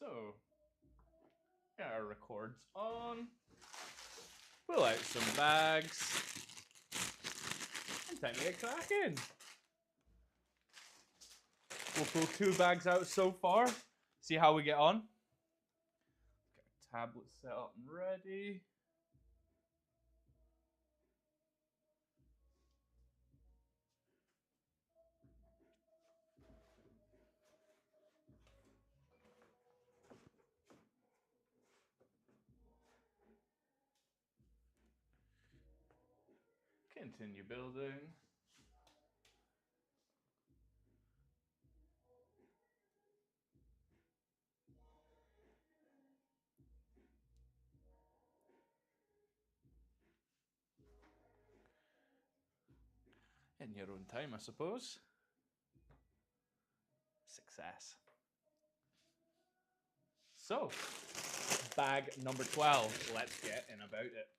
So, get our records on. Pull out some bags. And time to get cracking. We'll pull 2 bags out so far. See how we get on. Get our tablet set up and ready. Continue building. In your own time, I suppose. Success. So, bag number 12. Let's get in about it.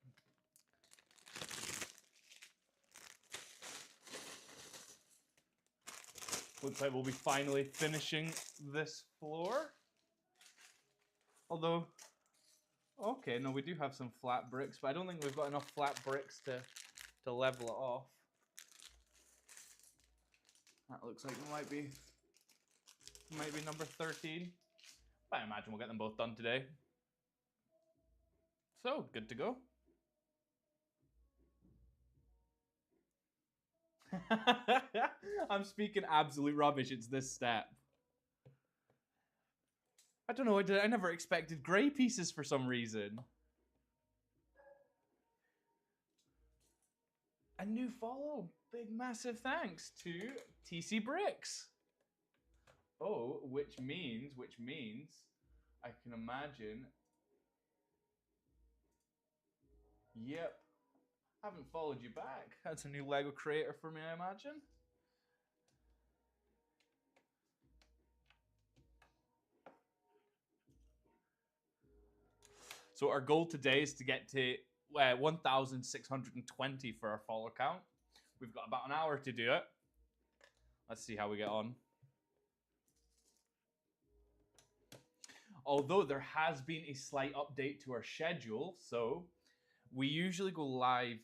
Looks like we'll be finally finishing this floor. Although, okay, no, we do have some flat bricks, but I don't think we've got enough flat bricks to level it off. That looks like it might be number 13. But I imagine we'll get them both done today. So, good to go. I'm speaking absolute rubbish. It's this step. I don't know. I never expected grey pieces for some reason. A new follow. Big massive thanks to TC Bricks. Oh, which means I can imagine. Yep. Haven't followed you back. That's a new Lego creator for me, I imagine. So our goal today is to get to 1,620 for our follow count. We've got about an hour to do it. Let's see how we get on. Although there has been a slight update to our schedule, so we usually go live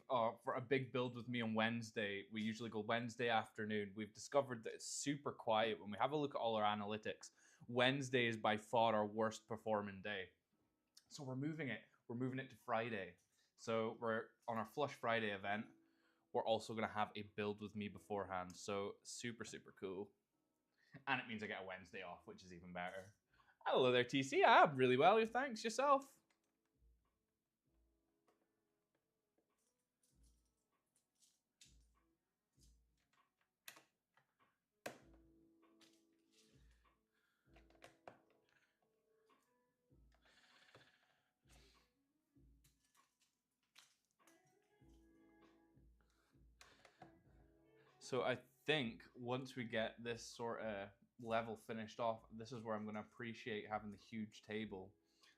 for a big build with me on Wednesday. We usually go Wednesday afternoon. We've discovered that it's super quiet. When we have a look at all our analytics, Wednesday is by far our worst performing day. So we're moving it. We're moving it to Friday. So we're on our Flush Friday event. We're also going to have a build with me beforehand. So super, super cool. And it means I get a Wednesday off, which is even better. Hello there, TC. I'm really well. Thanks. Yourself? So I think once we get this sort of level finished off, this is where I'm going to appreciate having the huge table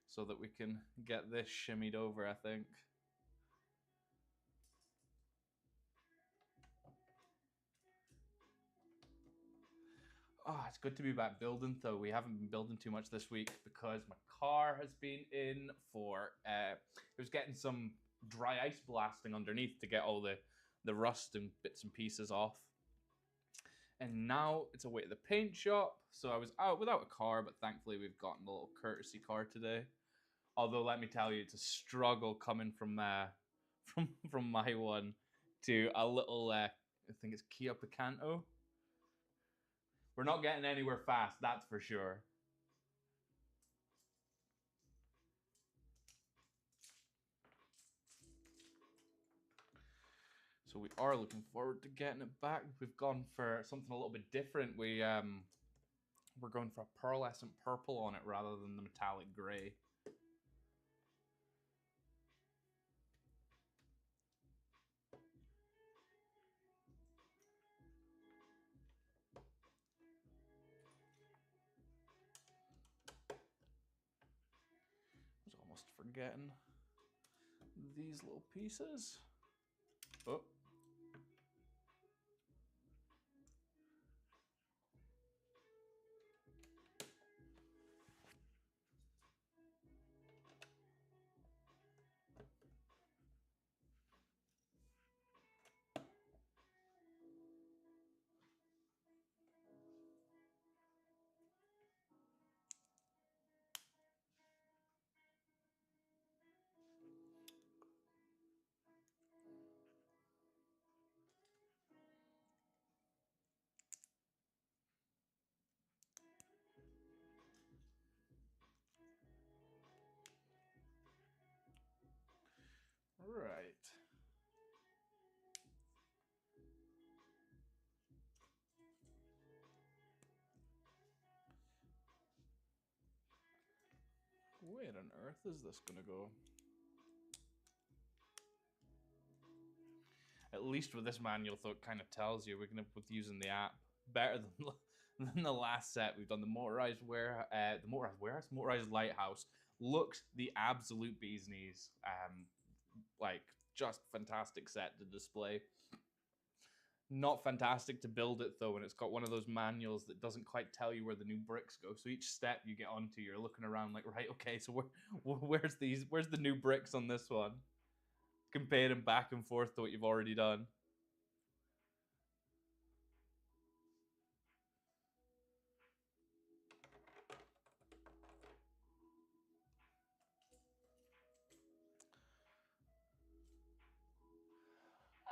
so that we can get this shimmied over, I think. Oh, it's good to be back building, though. We haven't been building too much this week because my car has been in for... it was getting some dry ice blasting underneath to get all the rust and bits and pieces off. And now it's away at the paint shop. So I was out without a car, but thankfully we've gotten a little courtesy car today. Although, let me tell you, it's a struggle coming from from my one to a little, I think it's Kia Picanto. We're not getting anywhere fast, that's for sure. So we are looking forward to getting it back. We've gone for something a little bit different. We're going for a pearlescent purple on it rather than the metallic grey. I was almost forgetting these little pieces. Oh. Where on earth is this gonna go? At least with this manual, though, it kind of tells you we're gonna with using the app better than the last set we've done. The motorized warehouse, motorized lighthouse looks the absolute bee's knees. Like just fantastic set to display. Not fantastic to build it though, and it's got one of those manuals that doesn't quite tell you where the new bricks go. So each step you get onto, you're looking around like, right, okay, so where's the new bricks on this one? Comparing back and forth to what you've already done.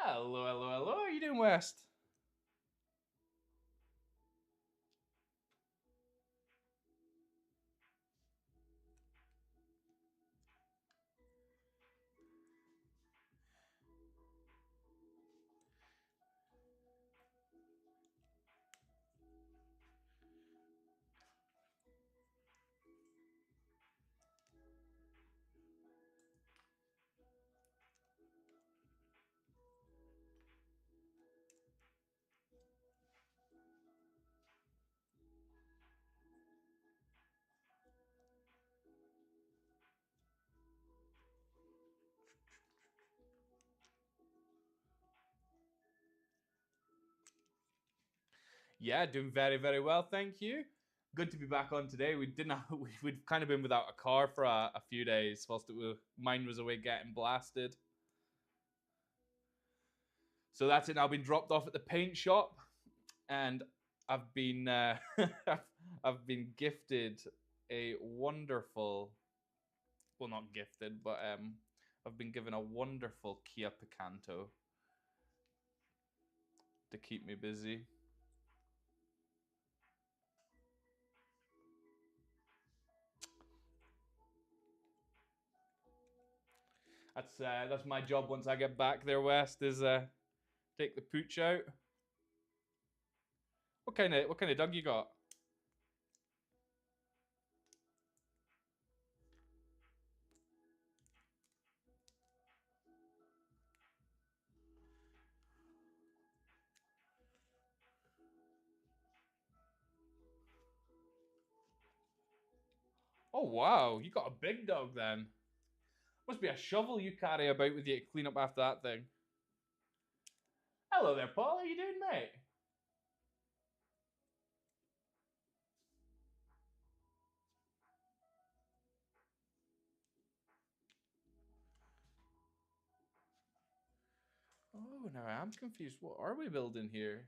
Hello, hello, hello. How are you doing, West? Yeah, doing very, very well, thank you. Good to be back on today. We didn't. We'd kind of been without a car for a few days, whilst mine was away getting blasted. So that's it. Now been dropped off at the paint shop, and I've been I've been gifted a wonderful, well, not gifted, but I've been given a wonderful Kia Picanto to keep me busy. That's my job once I get back there, West, is take the pooch out. What kind of dog you got? Oh wow, you got a big dog then. Must be a shovel you carry about with you to clean up after that thing. Hello there, Paul. How you doing, mate? Oh, now I am confused. What are we building here?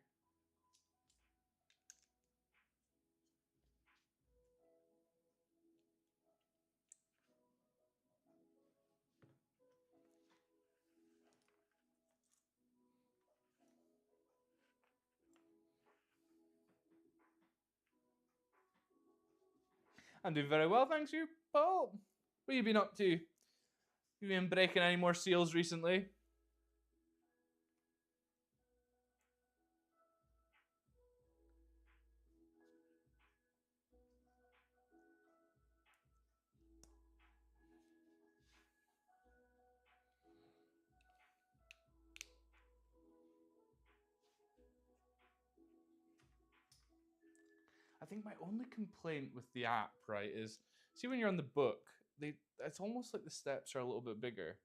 I'm doing very well, thanks you, Paul. What have you been up to? You been breaking any more seals recently? I think my only complaint with the app, right, is see when you're on the book, it's almost like the steps are a little bit bigger.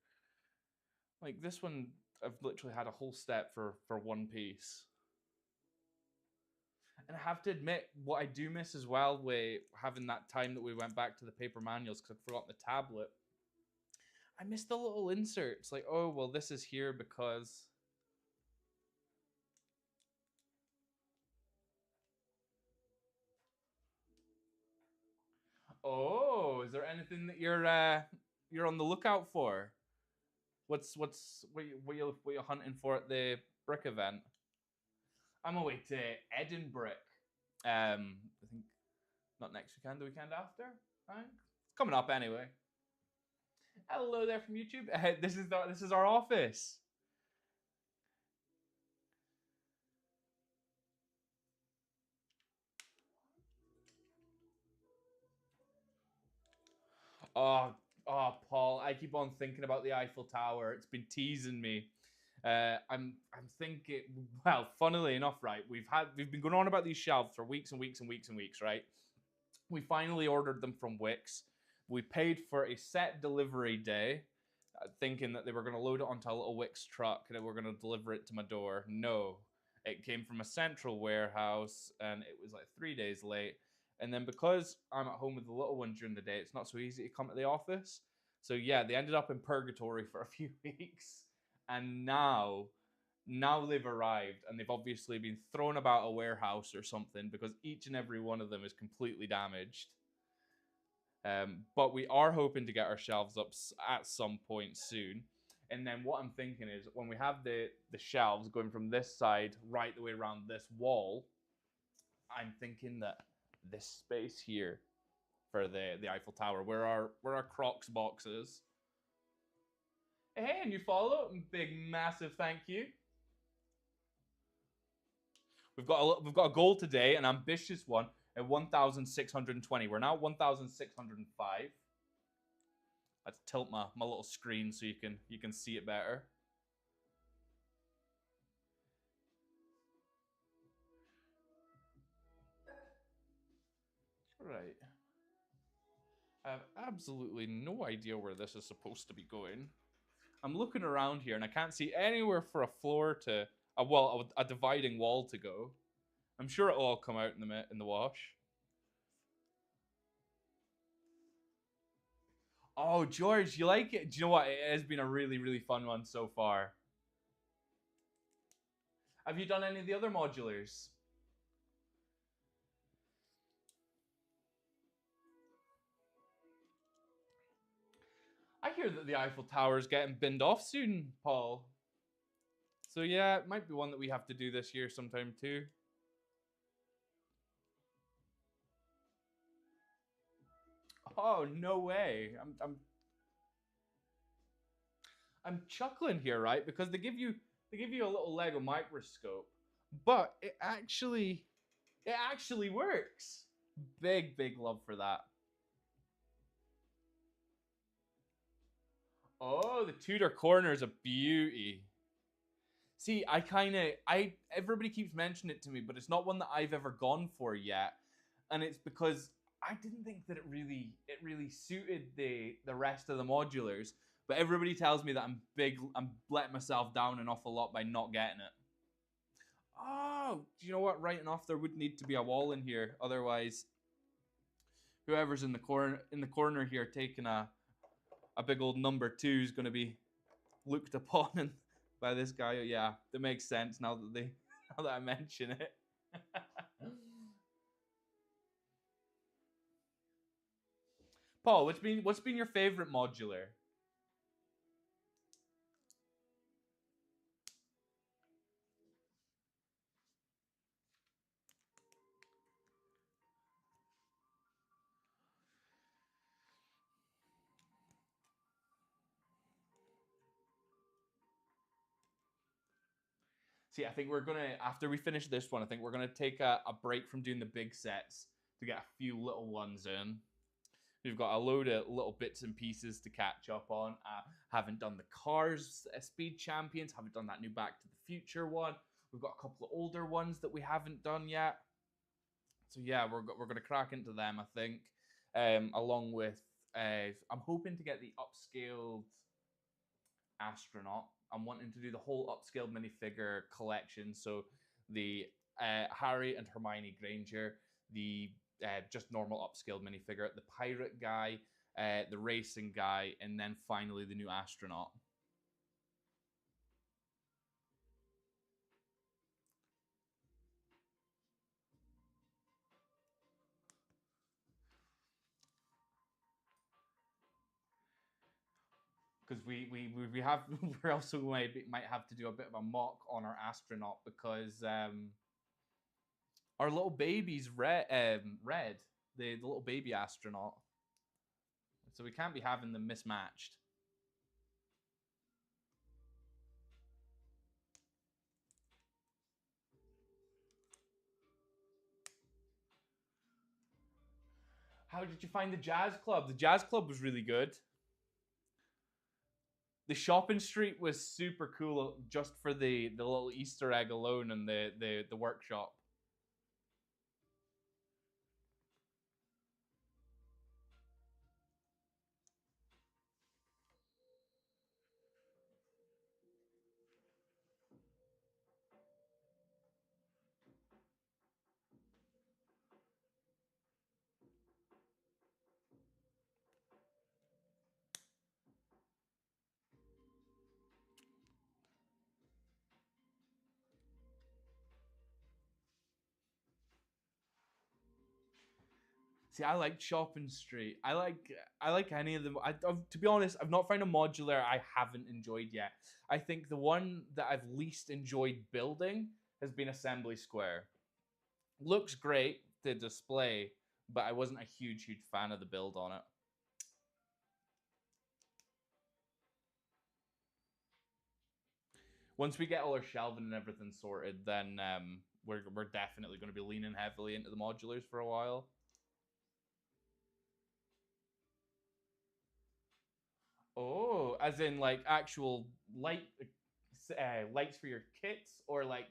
Like this one, I've literally had a whole step for one piece. And I have to admit, what I do miss as well, with having that time that we went back to the paper manuals because I forgot the tablet. I missed the little inserts, like, oh well, this is here because. Oh, is there anything that you're on the lookout for? What you hunting for at the brick event? I'm away to Edinburgh. I think not next weekend, the weekend after. I think it's coming up anyway. Hello there from YouTube. This is our office. Oh, Paul, I keep on thinking about the Eiffel Tower. It's been teasing me. I'm thinking. Well, funnily enough, right? We've been going on about these shelves for weeks and weeks and weeks and weeks, right? We finally ordered them from Wix. We paid for a set delivery day, thinking that they were going to load it onto a little Wix truck and they were going to deliver it to my door. No, it came from a central warehouse and it was like 3 days late. And then because I'm at home with the little one during the day, it's not so easy to come to the office. So yeah, they ended up in purgatory for a few weeks. And now they've arrived and they've obviously been thrown about a warehouse or something because each and every one of them is completely damaged. But we are hoping to get our shelves up at some point soon. And then what I'm thinking is when we have the shelves going from this side right the way around this wall, I'm thinking that this space here for the Eiffel Tower, where our Crocs boxes. Hey, and you follow? Big massive thank you. We've got a goal today, an ambitious one at 1,620. We're now at 1,605. Let's tilt my little screen so you can see it better. Right. I have absolutely no idea where this is supposed to be going. I'm looking around here and I can't see anywhere for a floor to a dividing wall to go. I'm sure it'll all come out in the wash. Oh, George, you like it? Do you know what? It has been a really, really fun one so far. Have you done any of the other modulars? I hear that the Eiffel Tower is getting binned off soon, Paul. So yeah, it might be one that we have to do this year sometime too. Oh, no way. I'm chuckling here, right? Because they give you a little Lego microscope, but it actually works. Big love for that. Oh, the Tudor corner is a beauty. See, everybody keeps mentioning it to me, but it's not one that I've ever gone for yet, and it's because I didn't think that it really suited the rest of the modulars. But everybody tells me that I'm letting myself down an awful lot by not getting it. Oh, do you know what? Right enough, there would need to be a wall in here, otherwise, whoever's in the corner here taking a big old number 2 is going to be looked upon and by this guy. Yeah, that makes sense now that I mention it. Paul, what's been your favorite modular? See, I think we're gonna after we finish this one, I think we're gonna take a break from doing the big sets to get a few little ones in. We've got a load of little bits and pieces to catch up on. Haven't done the Cars Speed Champions. Haven't done that new Back to the Future one. We've got a couple of older ones that we haven't done yet. So yeah, we're gonna crack into them. I think, along with I'm hoping to get the upscaled astronaut. I'm wanting to do the whole upscaled minifigure collection. So the Harry and Hermione Granger, the just normal upscaled minifigure, the pirate guy, the racing guy, and then finally the new astronaut. Because we have we also might have to do a bit of a mock on our astronaut because our little baby's red, the little baby astronaut, so we can't be having them mismatched. How did you find the jazz club? The jazz club was really good. The shopping street was super cool just for the little Easter egg alone and the workshop. See, I like Shopping Street. I like any of them. To be honest, I've not found a modular I haven't enjoyed yet. I think the one that I've least enjoyed building has been Assembly Square. Looks great to display, but I wasn't a huge fan of the build on it. Once we get all our shelving and everything sorted, then we're definitely going to be leaning heavily into the modulars for a while. Oh, as in like actual lights for your kits, or like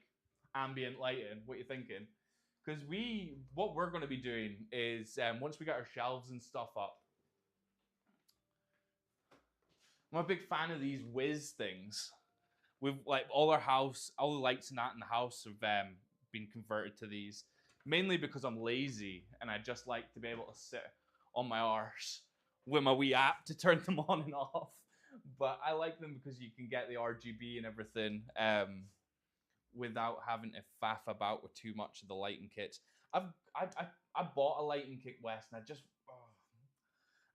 ambient lighting? What you thinking? Because what we're going to be doing is once we got our shelves and stuff up, I'm a big fan of these whiz things. We've like all the lights and that in the house have been converted to these, mainly because I'm lazy and I just like to be able to sit on my arse with my wee app to turn them on and off. But I like them because you can get the RGB and everything without having to faff about with too much of the lighting kits. I bought a lighting kit, West, and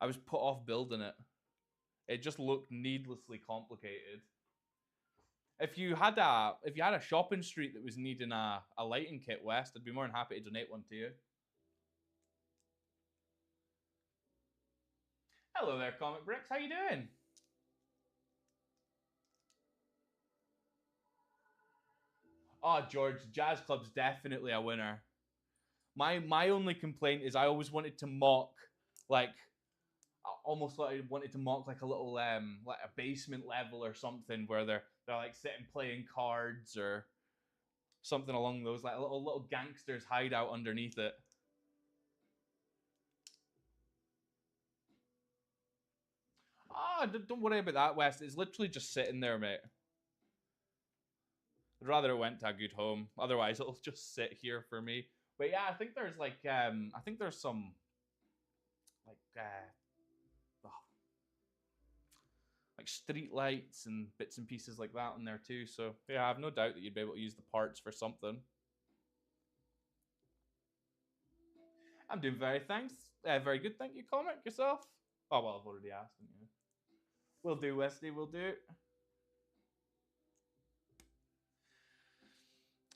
I was put off building it. It just looked needlessly complicated. If you had a shopping street that was needing a lighting kit, West, I'd be more than happy to donate one to you. Hello there, Comic Bricks. How you doing? Oh, George, Jazz Club's definitely a winner. My only complaint is I always wanted to mock, like almost like I wanted to mock like a little like a basement level or something where they're like sitting playing cards or something along those, like a little gangsters hideout underneath it. Ah, don't worry about that, West. It's literally just sitting there, mate. I'd rather it went to a good home. Otherwise, it'll just sit here for me. But yeah, I think there's I think there's some like oh, like street lights and bits and pieces like that in there too. So yeah, I have no doubt that you'd be able to use the parts for something. I'm doing very good. Thank you, Comic. Yourself? Oh well, I've already asked. You? We'll do, Wesley. We'll do.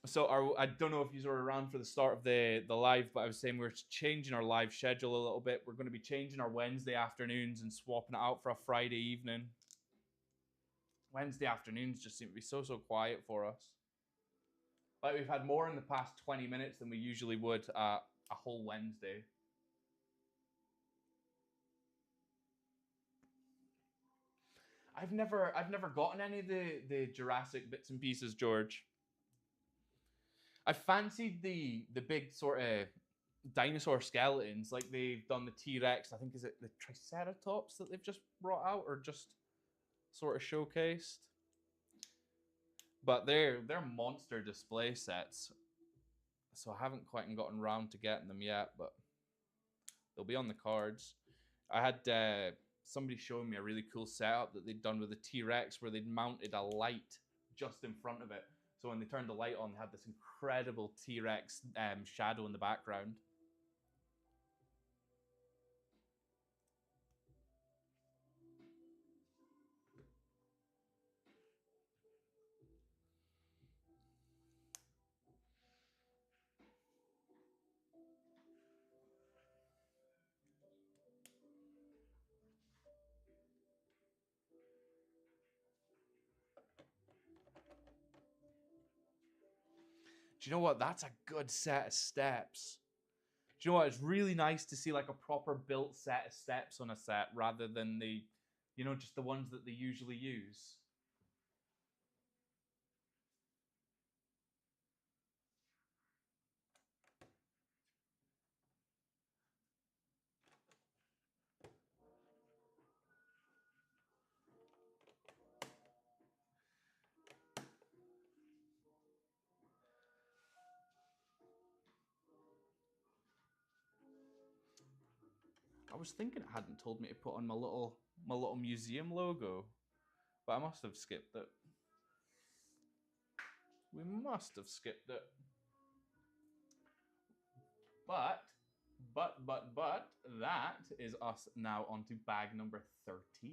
So I don't know if you were around for the start of the live, but I was saying we're changing our live schedule a little bit. We're going to be changing our Wednesday afternoons and swapping it out for a Friday evening. Wednesday afternoons just seem to be so quiet for us. Like we've had more in the past 20 minutes than we usually would a whole Wednesday. I've never gotten any of the Jurassic bits and pieces, George. I fancied the big sort of dinosaur skeletons, like they've done the T-Rex. I think is it the Triceratops that they've just brought out or just sort of showcased. But they're monster display sets, so I haven't quite gotten around to getting them yet. But they'll be on the cards. I had somebody showing me a really cool setup that they'd done with the T-Rex, where they'd mounted a light just in front of it. So when they turned the light on, they had this incredible T-Rex shadow in the background. Do you know what? That's a good set of steps. you know what? It's really nice to see like a proper built set of steps on a set rather than the, you know, just the ones that they usually use. I was thinking it hadn't told me to put on my little museum logo, but I must have skipped it. We must have skipped it. But that is us now onto bag number 13.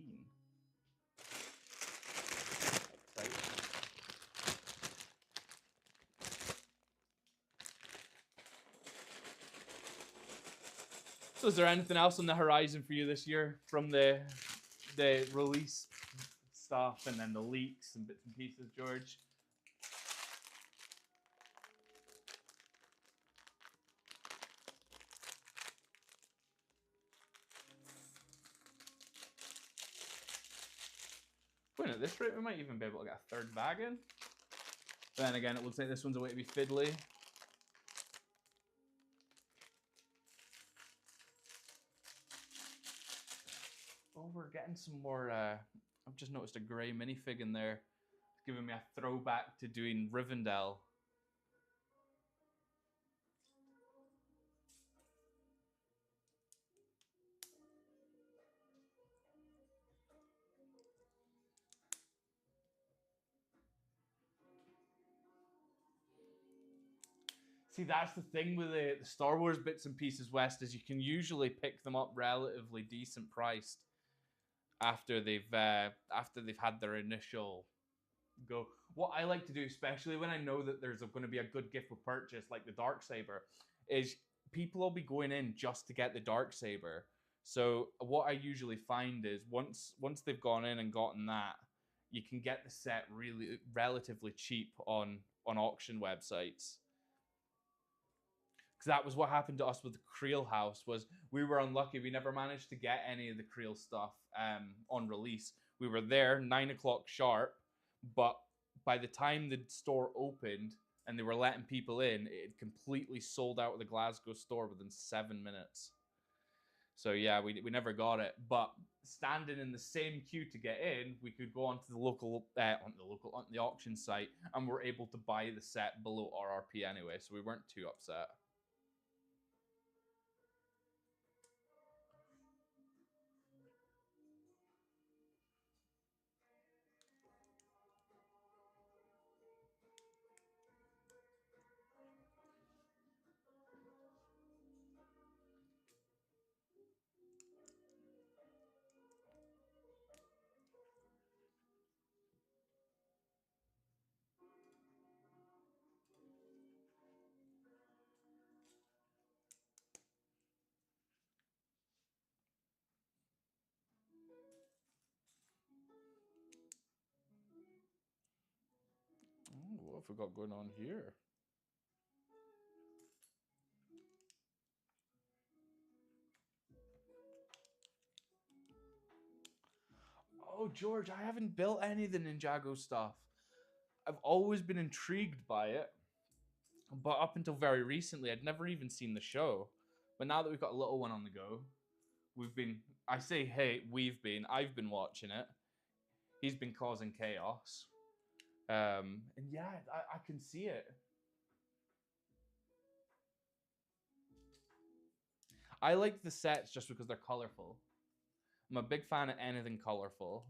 Exciting. So is there anything else on the horizon for you this year from the release stuff and then the leaks and bits and pieces, George? Going at this rate, we might even be able to get a third bag in. But then again, it looks like this one's a way to be fiddly. Oh, we're getting some more. I've just noticed a grey minifig in there. It's giving me a throwback to doing Rivendell. See, that's the thing with the Star Wars bits and pieces, West, is you can usually pick them up relatively decent priced after they've had their initial go. What I like to do, especially when I know that there's going to be a good gift with purchase, like the Darksaber, is people will be going in just to get the Darksaber. So what I usually find is once they've gone in and gotten that, you can get the set really relatively cheap on auction websites. Because that was what happened to us with the Creel House. Was we were unlucky. We never managed to get any of the Creel stuff on release. We were there 9 o'clock sharp, but by the time the store opened and they were letting people in, it had completely sold out of the Glasgow store within 7 minutes. So yeah, we never got it. But standing in the same queue to get in, we could go onto the on the auction site, and we're able to buy the set below RRP anyway. So we weren't too upset. Ooh, what have we got going on here? Oh, George, I haven't built any of the Ninjago stuff. I've always been intrigued by it, but up until very recently, I'd never even seen the show. But now that we've got a little one on the go, I've been watching it. He's been causing chaos. And yeah, I can see it. I like the sets just because they're colorful. I'm a big fan of anything colorful.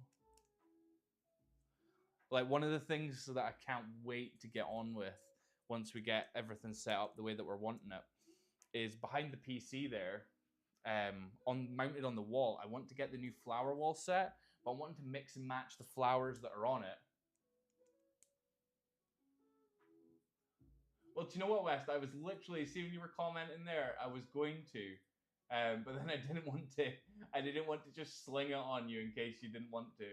Like one of the things that I can't wait to get on with once we get everything set up the way that we're wanting it is behind the PC there, mounted on the wall. I want to get the new flower wall set, but I want to mix and match the flowers that are on it. Well, do you know what, West? I was literally, see when you were commenting there, I was going to, but then I didn't want to. I didn't want to just sling it on you in case you didn't want to.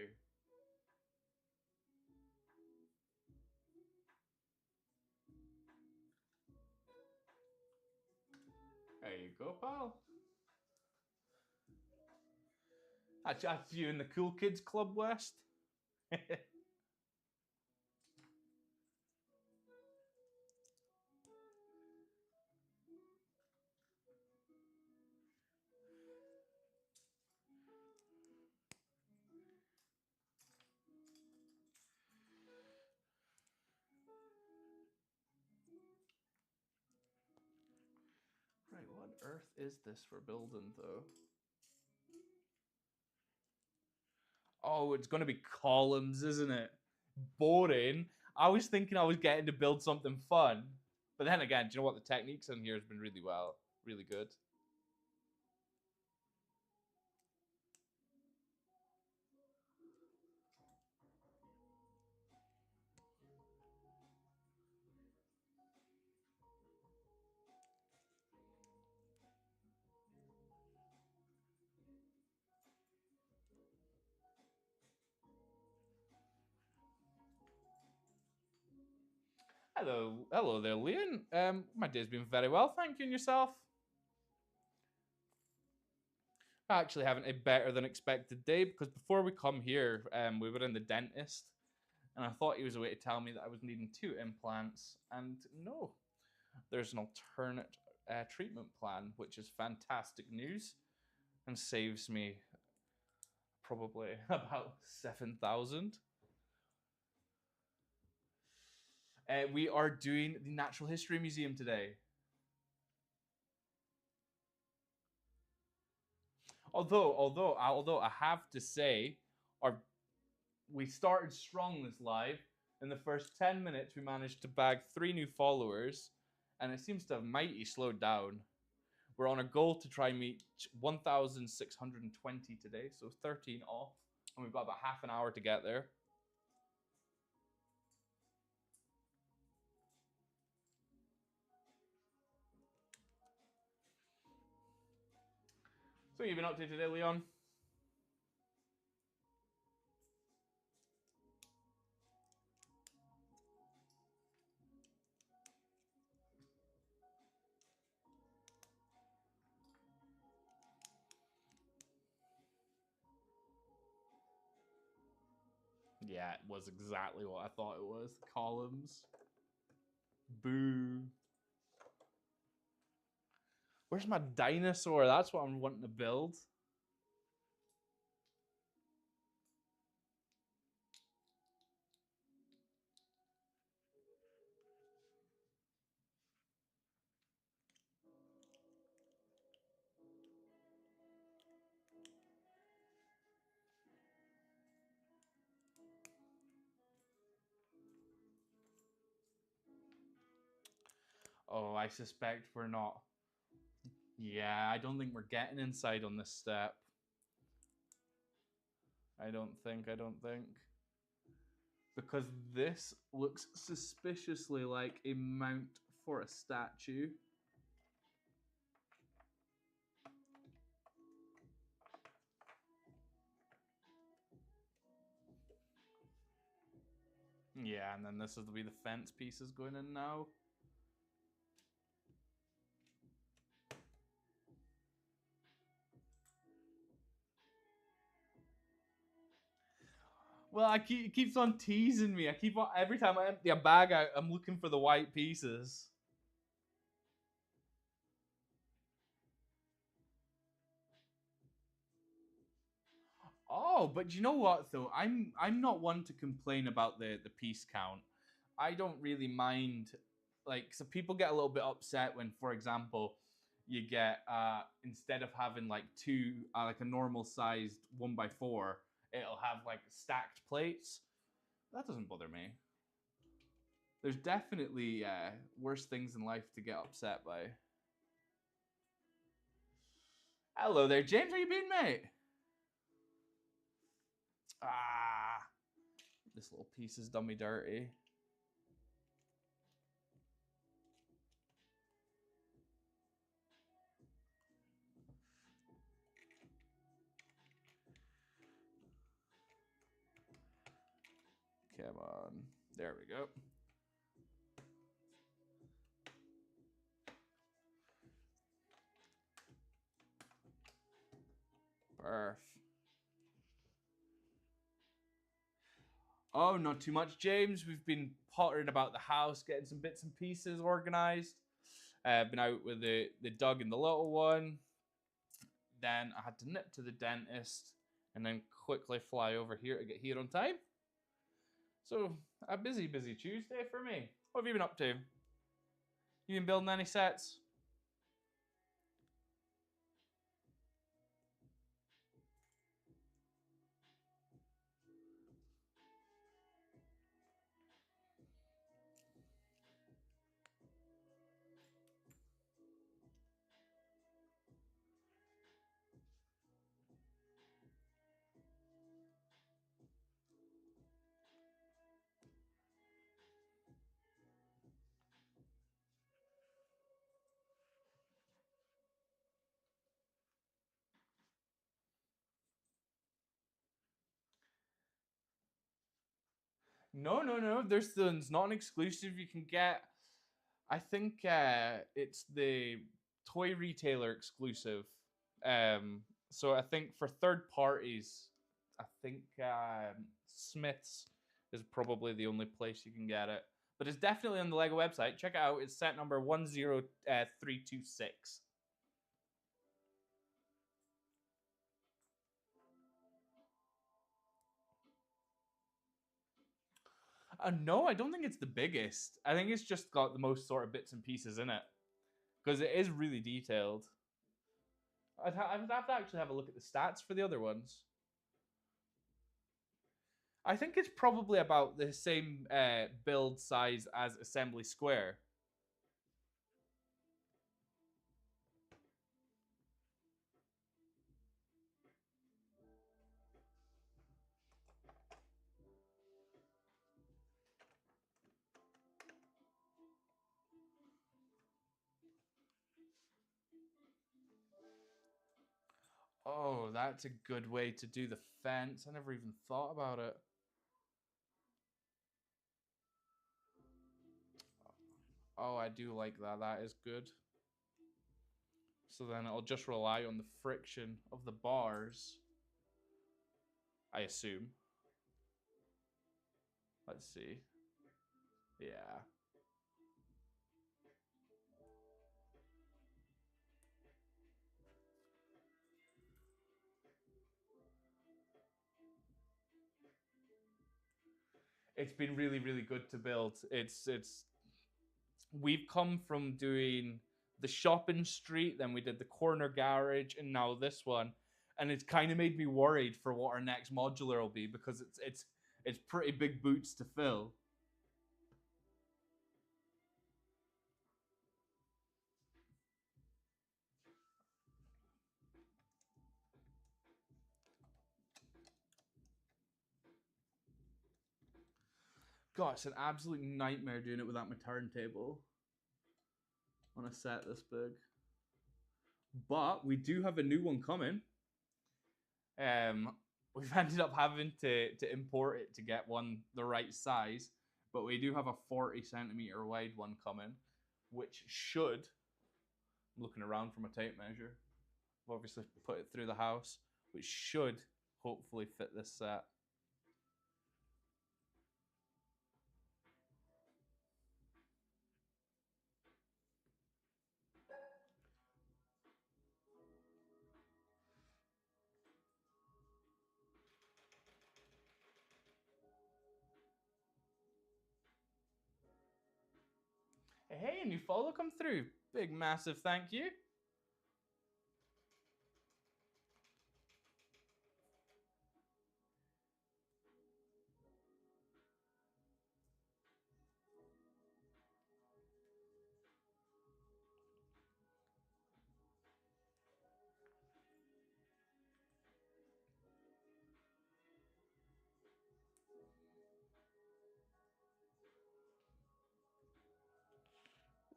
There you go, pal. That's you in the Cool Kids Club, West. Right, what on earth is this for building, though? Oh, it's going to be columns, isn't it? Boring. I was thinking I was getting to build something fun. But then again, do you know what? The techniques in here has been really good. Hello there, Leon. My day's been very well, thank you, and yourself? I actually having a better than expected day because before we come here, we were in the dentist, and I thought he was a way to tell me that I was needing 2 implants, and no, there's an alternate treatment plan, which is fantastic news, and saves me probably about 7,000. We are doing the Natural History Museum today. Although I have to say, we started strong this live. In the first 10 minutes, we managed to bag 3 new followers, and it seems to have mighty slowed down. We're on a goal to try and meet 1,620 today, so 13 off, and we've got about half an hour to get there. So what have you been up to today, Leon? Yeah, it was exactly what I thought it was. Columns. Boo. Where's my dinosaur? That's what I'm wanting to build. Oh, I suspect we're not. Yeah, I don't think we're getting inside on this step. I don't think. Because this looks suspiciously like a mount for a statue. Yeah, and then this will be the fence pieces going in now. Well, it keeps on teasing me. Every time I empty a bag out, I'm looking for the white pieces. Oh, but you know what though? I'm not one to complain about the piece count. I don't really mind, like, so people get a little bit upset when, for example, you get instead of having like 2 like a normal sized 1x4, it'll have like stacked plates. That doesn't bother me. There's definitely worse things in life to get upset by. Hello there, James. How you been, mate? Ah, this little piece has done me dirty. Come on. There we go. Perf. Oh, not too much, James. We've been pottering about the house, getting some bits and pieces organized. Been out with the dog and the little one. Then I had to nip to the dentist and then quickly fly over here to get here on time. So a busy Tuesday for me. What have you been up to? You been building any sets? No. There's not an exclusive you can get. I think it's the toy retailer exclusive. So I think for third parties, I think Smiths is probably the only place you can get it. But it's definitely on the Lego website. Check it out. It's set number 10326. No, I don't think it's the biggest. I think it's just got the most sort of bits and pieces in it because it is really detailed. I'd have to actually have a look at the stats for the other ones. I think it's probably about the same build size as Assembly Square. Oh, that's a good way to do the fence. I never even thought about it. Oh, I do like that. That is good. So then it'll just rely on the friction of the bars, I assume. Let's see. Yeah. It's been really good to build. It's we've come from doing the shopping street, then we did the corner garage, and now this one, and it's kind of made me worried for what our next modular will be because it's pretty big boots to fill. God, it's an absolute nightmare doing it without my turntable on a set this big. But we do have a new one coming. We've ended up having to import it to get one the right size, but we do have a 40 centimeter wide one coming, which should. I'm looking around from a tape measure. I've obviously put it through the house, which should hopefully fit this set. Hey, a new follow come through. Big massive thank you.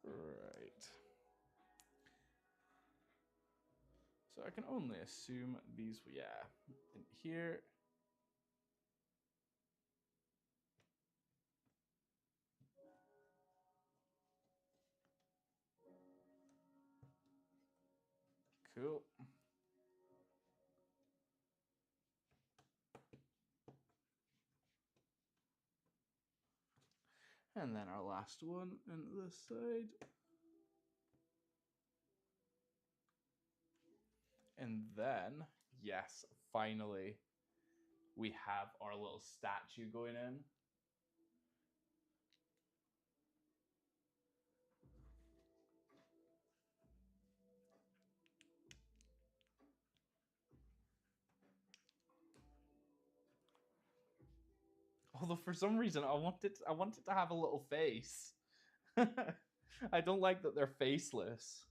Right. So I can only assume these, yeah, in here. Cool. And then our last one on this side. And then, yes, finally, we have our little statue going in. Although for some reason I wanted to have a little face. I don't like that they're faceless.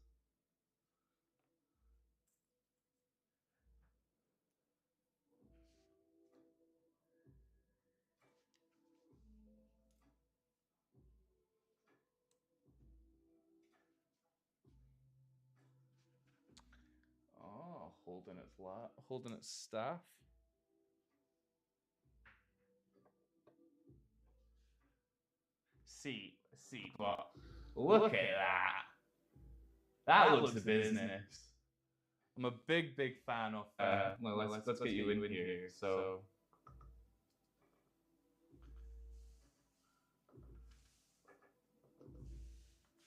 Oh, holding its staff. See, but look at that. That looks the business. I'm a big fan of. Let's get you in here. So.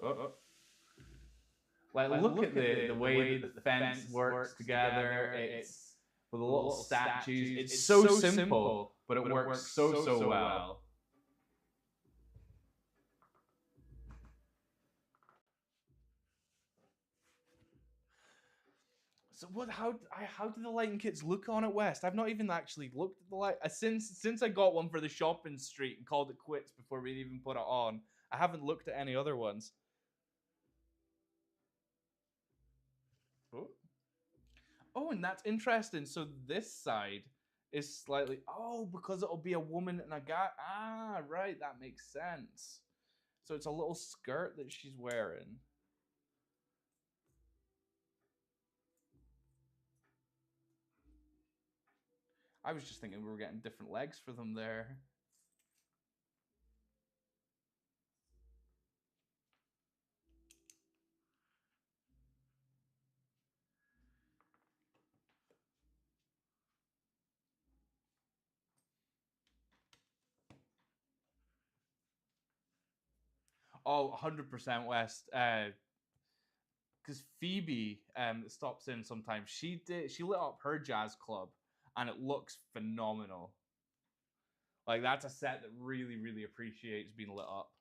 Oh. Like look at the way that the fence works together. It's with the little statues. It's so simple, but it works so well. So what? How do the lighting kits look on at West? I've not even actually looked at the light since I got one for the shopping street and called it quits before we even put it on. I haven't looked at any other ones. Oh, and that's interesting. So this side is slightly because it'll be a woman and a guy. Ah, right, that makes sense. So it's a little skirt that she's wearing. I was just thinking we were getting different legs for them there. Oh, 100% West. Because Phoebe stops in sometimes. She lit up her jazz club, and it looks phenomenal. Like that's a set that really appreciates being lit up.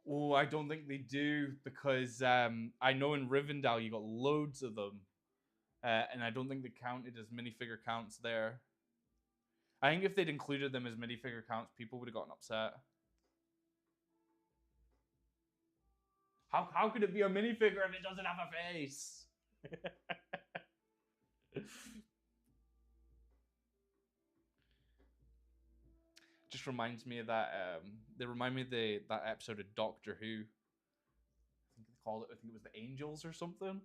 Oh, I don't think they do because I know in Rivendell you got loads of them, and I don't think they counted as minifigure counts there. I think if they'd included them as minifigure counts, people would have gotten upset. How could it be a minifigure if it doesn't have a face? Just reminds me of that. They remind me of that episode of Doctor Who. I think they called it. I think it was the Angels or something.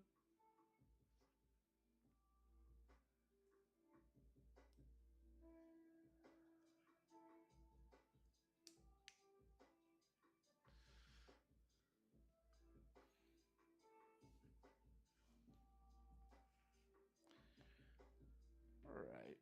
All right.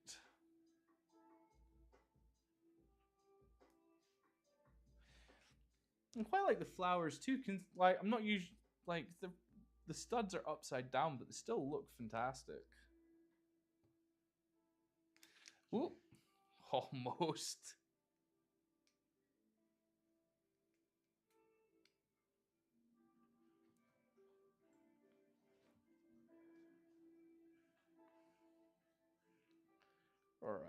I quite like the flowers too. I'm not usually like the studs are upside down, but they still look fantastic. Ooh, almost. All right.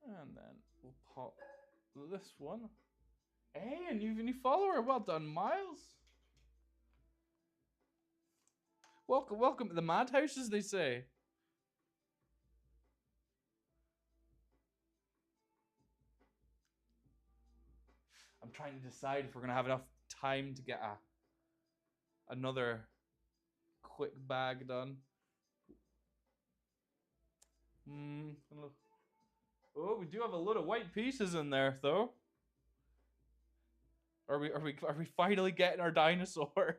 And then we'll pop this one. Hey, a new follower. Well done, Miles. Welcome to the madhouse, as they say. I'm trying to decide if we're gonna have enough time to get another quick bag done. Oh, we do have a lot of white pieces in there, though. Are we finally getting our dinosaur?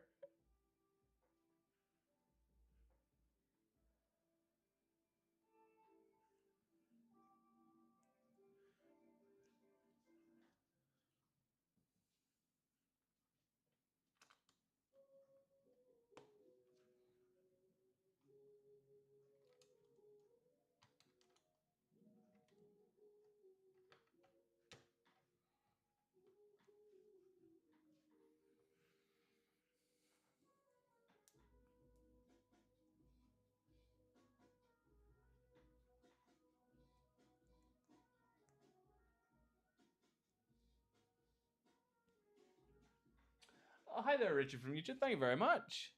Oh, hi there, Richard from YouTube. Thank you very much.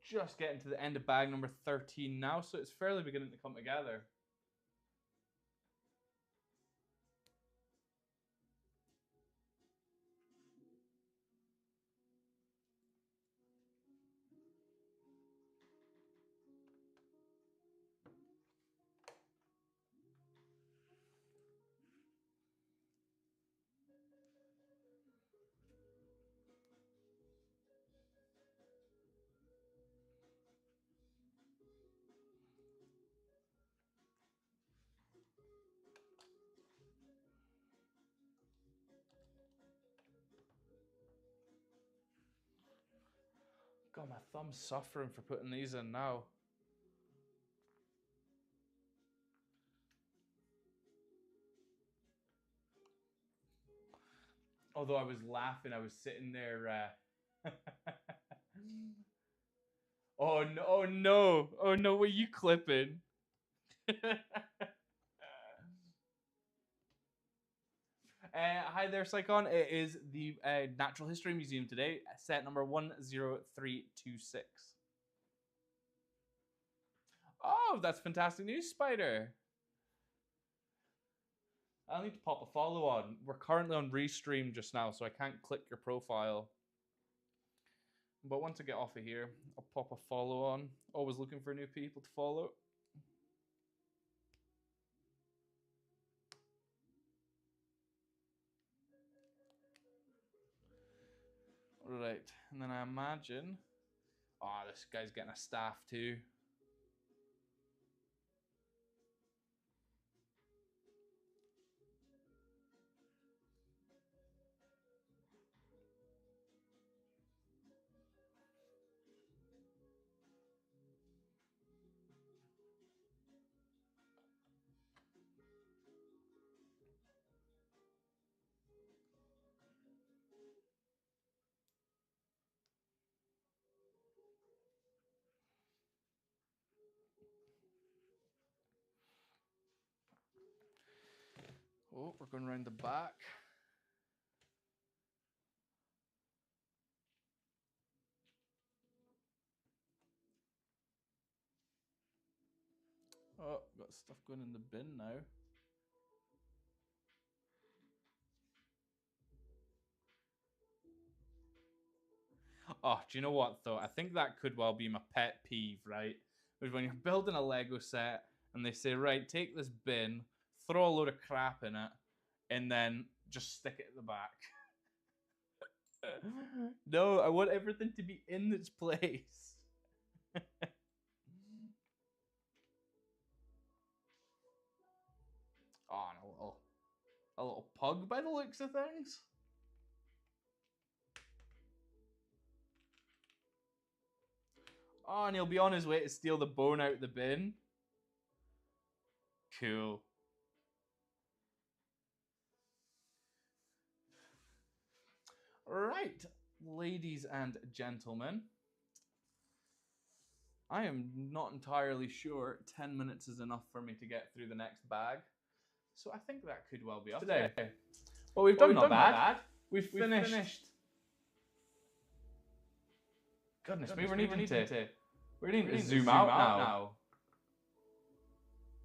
Just getting to the end of bag number 13 now, so it's fairly beginning to come together. God, my thumb's suffering for putting these in now. Although I was laughing, I was sitting there. Oh no! Oh no! Oh no! What are you clipping? Hi there, Psychon. It is the Natural History Museum today, set number 10326. Oh, that's fantastic news, Spider. I'll need to pop a follow on. We're currently on Restream just now, so I can't click your profile. But once I get off of here, I'll pop a follow on. Always looking for new people to follow. Right, and then I imagine... Oh, this guy's getting a staff too. Oh, we're going around the back. Oh, got stuff going in the bin now. Oh, do you know what though? I think that could well be my pet peeve, right? Is when you're building a Lego set and they say, right, take this bin, throw a load of crap in it, and then just stick it at the back. No, I want everything to be in its place. Oh, and a little pug by the looks of things. Oh, and he'll be on his way to steal the bone out the bin. Cool. Right, ladies and gentlemen. I am not entirely sure 10 minutes is enough for me to get through the next bag. So I think that could well be up today. Well, we've done not bad. We've finished Goodness me, we're needing to zoom out now.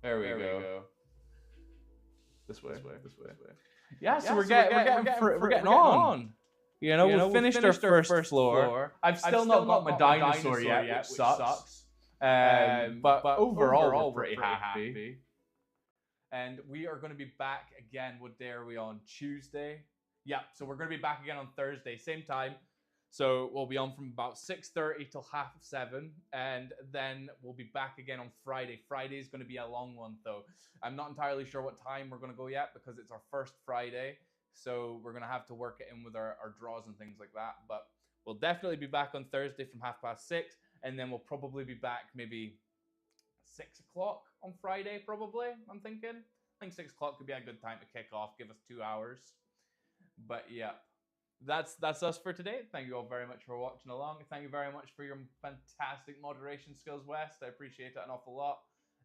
There we go. This way. Yeah, so we're getting on. You know, we finished our first floor. I've still not got my dinosaur yet, which sucks. But overall, we're pretty happy. And we are going to be back again. What day are we on? Tuesday? Yeah, so we're going to be back again on Thursday, same time. So we'll be on from about 6:30 till 7:30, and then we'll be back again on Friday. Friday is going to be a long one, though. I'm not entirely sure what time we're going to go yet because it's our first Friday. So we're going to have to work it in with our draws and things like that. But we'll definitely be back on Thursday from 6:30, and then we'll probably be back maybe 6 o'clock on Friday, probably, I'm thinking. I think 6 o'clock could be a good time to kick off, give us 2 hours. But yeah, that's us for today. Thank you all very much for watching along. Thank you very much for your fantastic moderation skills, West. I appreciate it an awful lot.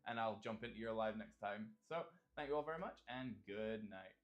And I'll jump into your live next time. So thank you all very much, and good night.